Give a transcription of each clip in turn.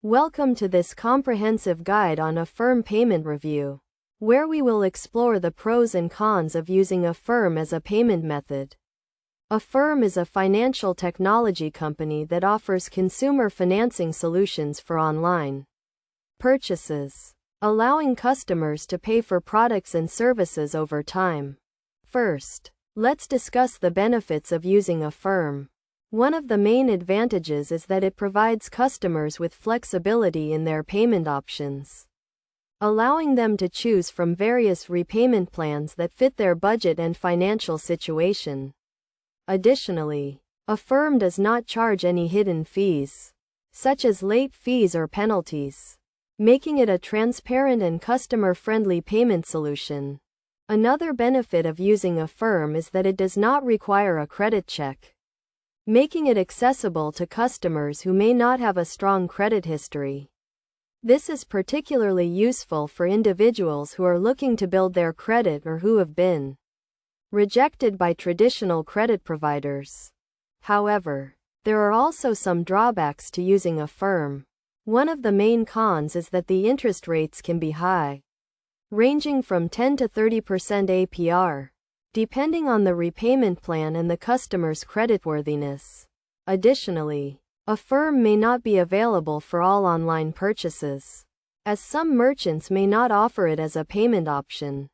Welcome to this comprehensive guide on Affirm payment review, where we will explore the pros and cons of using Affirm as a payment method. Affirm is a financial technology company that offers consumer financing solutions for online purchases, allowing customers to pay for products and services over time. First, let's discuss the benefits of using Affirm. One of the main advantages is that it provides customers with flexibility in their payment options, allowing them to choose from various repayment plans that fit their budget and financial situation. Additionally, Affirm does not charge any hidden fees, such as late fees or penalties, making it a transparent and customer-friendly payment solution. Another benefit of using Affirm is that it does not require a credit check, making it accessible to customers who may not have a strong credit history. This is particularly useful for individuals who are looking to build their credit or who have been rejected by traditional credit providers. However, there are also some drawbacks to using Affirm. One of the main cons is that the interest rates can be high, ranging from 10 to 30% APR, depending on the repayment plan and the customer's creditworthiness. Additionally, Affirm may not be available for all online purchases, as some merchants may not offer it as a payment option.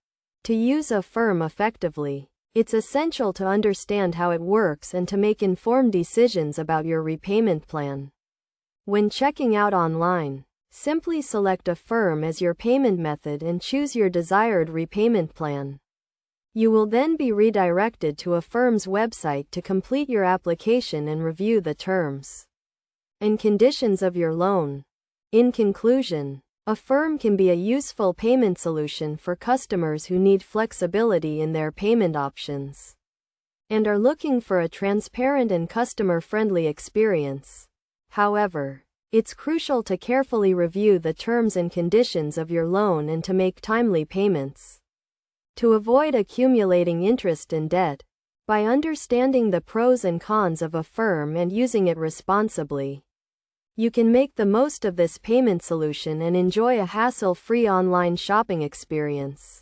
To use Affirm effectively, it's essential to understand how it works and to make informed decisions about your repayment plan. When checking out online, simply select Affirm as your payment method and choose your desired repayment plan. You will then be redirected to Affirm's website to complete your application and review the terms and conditions of your loan. In conclusion, Affirm can be a useful payment solution for customers who need flexibility in their payment options and are looking for a transparent and customer-friendly experience. However, it's crucial to carefully review the terms and conditions of your loan and to make timely payments to avoid accumulating interest and debt. By understanding the pros and cons of Affirm and using it responsibly, you can make the most of this payment solution and enjoy a hassle-free online shopping experience.